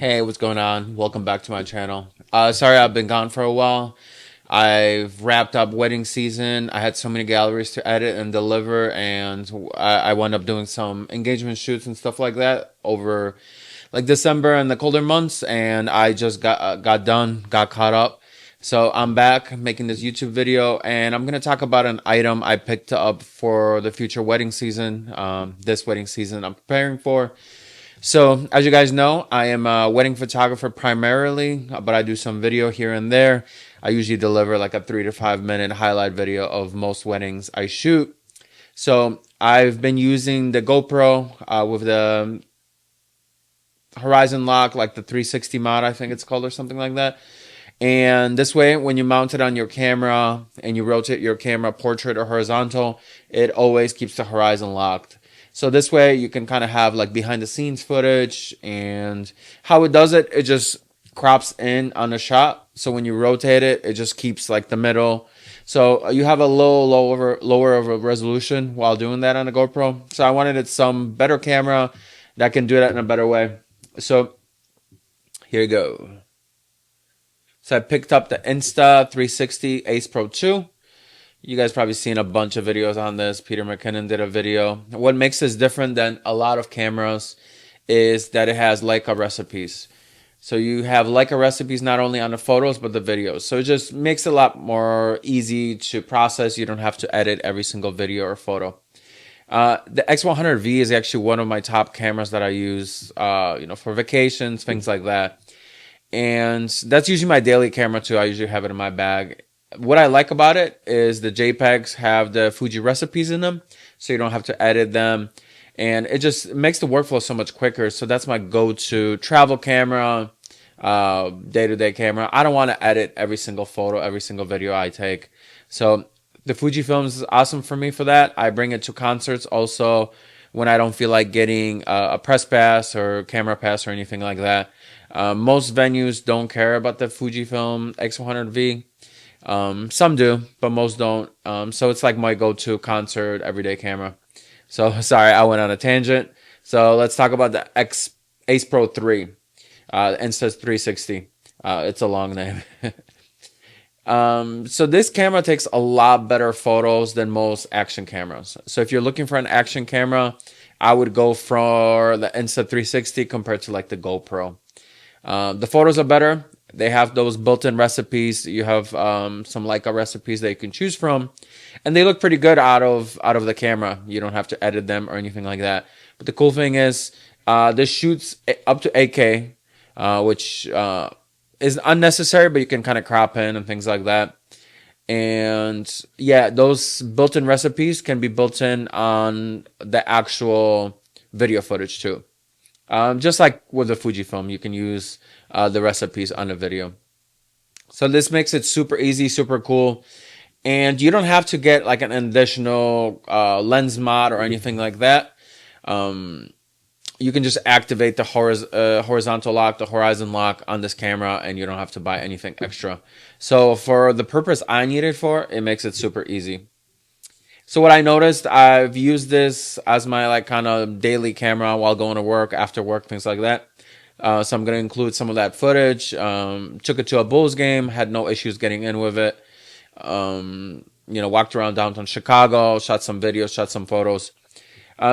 Hey, what's going on? Welcome back to my channel. Sorry I've been gone for a while. I've wrapped up wedding season. I had so many galleries to edit and deliver, and I wound up doing some engagement shoots and stuff like that over like December and the colder months, and I just got done, got caught up. So I'm back making this YouTube video, and I'm gonna talk about an item I picked up for the future wedding season. This wedding season I'm preparing for. So, as you guys know, I am a wedding photographer primarily, but I do some video here and there. I usually deliver like a 3 to 5 minute highlight video of most weddings I shoot. So, I've been using the GoPro with the horizon lock, like the 360 mod, I think it's called, or something like that. And this way, when you mount it on your camera and you rotate your camera portrait or horizontal, it always keeps the horizon locked. So this way you can kind of have like behind the scenes footage, and how it does it, it just crops in on the shot. So when you rotate it, it just keeps like the middle. So you have a little lower of a resolution while doing that on the GoPro. So I wanted it some better camera that can do that in a better way. So here you go. So I picked up the Insta360 Ace Pro 2. You guys probably seen a bunch of videos on this. Peter McKinnon did a video. What makes this different than a lot of cameras is that it has Leica recipes. So you have Leica recipes not only on the photos but the videos. So it just makes it a lot more easy to process. You don't have to edit every single video or photo. The X100V is actually one of my top cameras that I use, for vacations, things like that. And that's usually my daily camera too. I usually have it in my bag. What I like about it is the JPEGs have the Fuji recipes in them, so you don't have to edit them. And it just makes the workflow so much quicker. So that's my go-to travel camera, day-to-day camera. I don't want to edit every single photo, every single video I take. So the Fujifilm is awesome for me for that. I bring it to concerts also when I don't feel like getting a press pass or camera pass or anything like that. Most venues don't care about the Fujifilm X100V. Some do, but most don't. So it's like my go-to concert everyday camera. So sorry, I went on a tangent. So let's talk about the Ace Pro 3, Insta360. It's a long name. So this camera takes a lot better photos than most action cameras. So if you're looking for an action camera, I would go for the Insta360 compared to like the GoPro. The photos are better. They have those built-in recipes. You have some Leica recipes that you can choose from, and they look pretty good out of the camera. You don't have to edit them or anything like that. But the cool thing is, this shoots up to 8K, which is unnecessary, but you can kind of crop in and things like that. And yeah, those built-in recipes can be built in on the actual video footage too. Just like with the Fujifilm, you can use the recipes on the video. So this makes it super easy, super cool. And you don't have to get like an additional lens mod or anything like that. You can just activate the horizontal lock, the horizon lock on this camera, and you don't have to buy anything extra. So for the purpose I need it for, it makes it super easy. So what I noticed, I've used this as my like kind of daily camera while going to work, after work, things like that. So I'm going to include some of that footage. Took it to a Bulls game, had no issues getting in with it. Walked around downtown Chicago, shot some videos, shot some photos.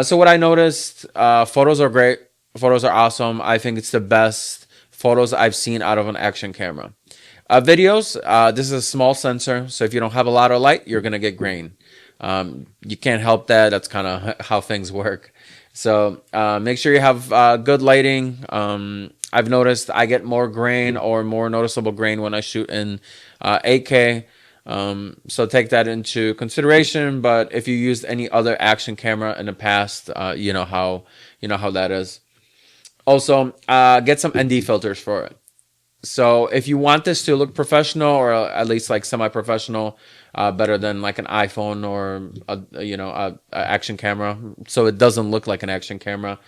So what I noticed, photos are great. Photos are awesome. I think it's the best photos I've seen out of an action camera. Videos, this is a small sensor, so if you don't have a lot of light, you're going to get grain. You can't help that. That's kind of how things work. So make sure you have good lighting. I've noticed I get more grain or more noticeable grain when I shoot in 8K. So take that into consideration. But if you used any other action camera in the past, you know how that is. Also, get some ND filters for it. So if you want this to look professional, or at least like semi-professional, better than like an iPhone or a action camera, so it doesn't look like an action camera,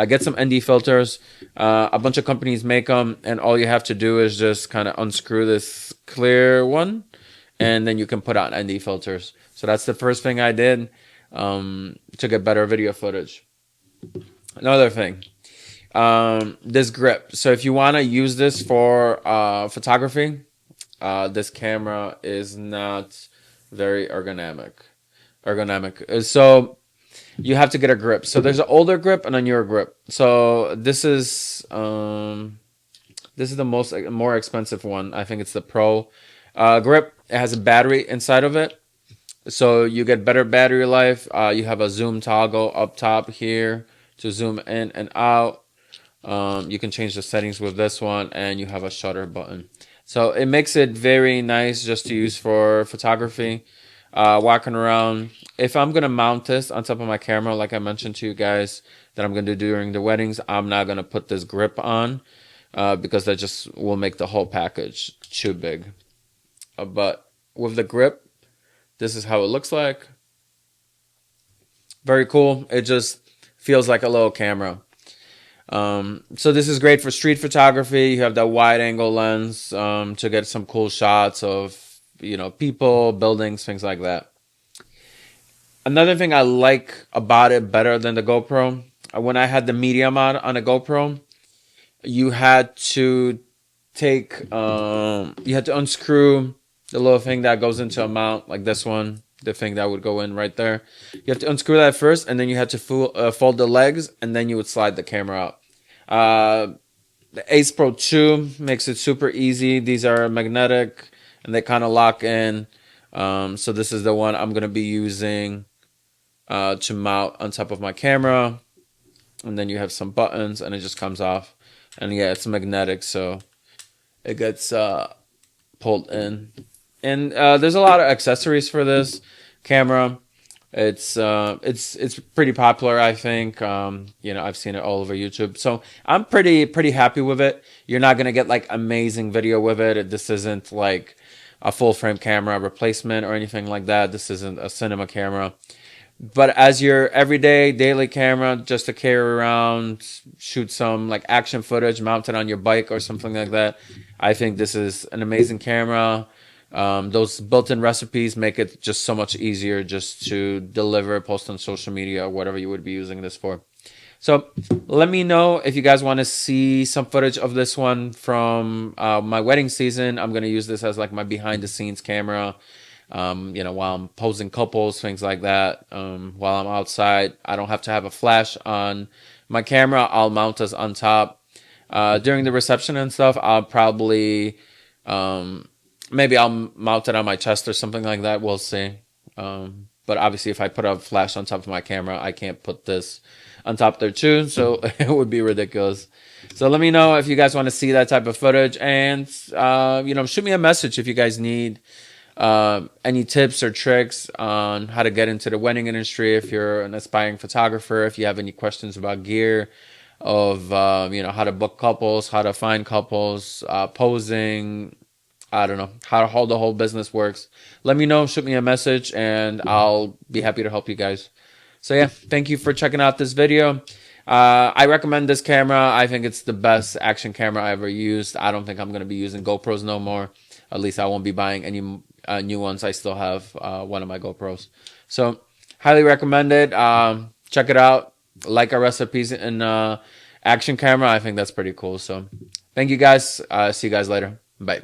get some ND filters. A bunch of companies make them, and all you have to do is just kind of unscrew this clear one, and then you can put on ND filters. So that's the first thing I did to get better video footage. Another thing. this grip. So if you want to use this for photography, this camera is not very ergonomic. So you have to get a grip. So there's an older grip and a newer grip. So this is the more expensive one. I think it's the Pro grip. It has a battery inside of it, so you get better battery life. You have a zoom toggle up top here to zoom in and out. You can change the settings with this one, and you have a shutter button. So it makes it very nice just to use for photography, walking around. If I'm going to mount this on top of my camera, like I mentioned to you guys that I'm going to do during the weddings, I'm not going to put this grip on because that just will make the whole package too big. But with the grip, this is how it looks like. Very cool. It just feels like a little camera. So this is great for street photography. You have that wide angle lens to get some cool shots of, people, buildings, things like that. Another thing I like about it better than the GoPro, when I had the medium on a GoPro, you had to unscrew the little thing that goes into a mount, like this one, the thing that would go in right there. You have to unscrew that first, and then you had to fold the legs, and then you would slide the camera out. The Ace Pro 2 makes it super easy. These are magnetic, and they kind of lock in. So this is the one I'm going to be using to mount on top of my camera. And then you have some buttons, and it just comes off. And yeah, it's magnetic, so it gets pulled in. And there's a lot of accessories for this camera. It's pretty popular, I think. I've seen it all over YouTube, so I'm pretty happy with it. You're not gonna get like amazing video with it. This isn't like a full frame camera replacement or anything like that. This isn't a cinema camera. But as your everyday daily camera, just to carry around, shoot some like action footage, mount it on your bike or something like that, I think this is an amazing camera. Those built-in recipes make it just so much easier just to deliver, post on social media, or whatever you would be using this for. So let me know if you guys want to see some footage of this one from my wedding season. I'm going to use this as like my behind-the-scenes camera. While I'm posing couples, things like that. While I'm outside, I don't have to have a flash on my camera. I'll mount this on top. During the reception and stuff, I'll probably, maybe I'll mount it on my chest or something like that. We'll see. But obviously if I put a flash on top of my camera, I can't put this on top there too. So it would be ridiculous. So let me know if you guys want to see that type of footage, and, shoot me a message if you guys need any tips or tricks on how to get into the wedding industry. If you're an aspiring photographer, if you have any questions about gear, of how to book couples, how to find couples, posing, I don't know, how the whole business works, let me know. Shoot me a message, and I'll be happy to help you guys. So yeah, thank you for checking out this video. I recommend this camera. I think it's the best action camera I ever used. I don't think I'm going to be using GoPros no more. At least I won't be buying any new ones. I still have one of my GoPros. So highly recommend it. Check it out. Like our recipes in action camera. I think that's pretty cool. So thank you guys. See you guys later. Bye.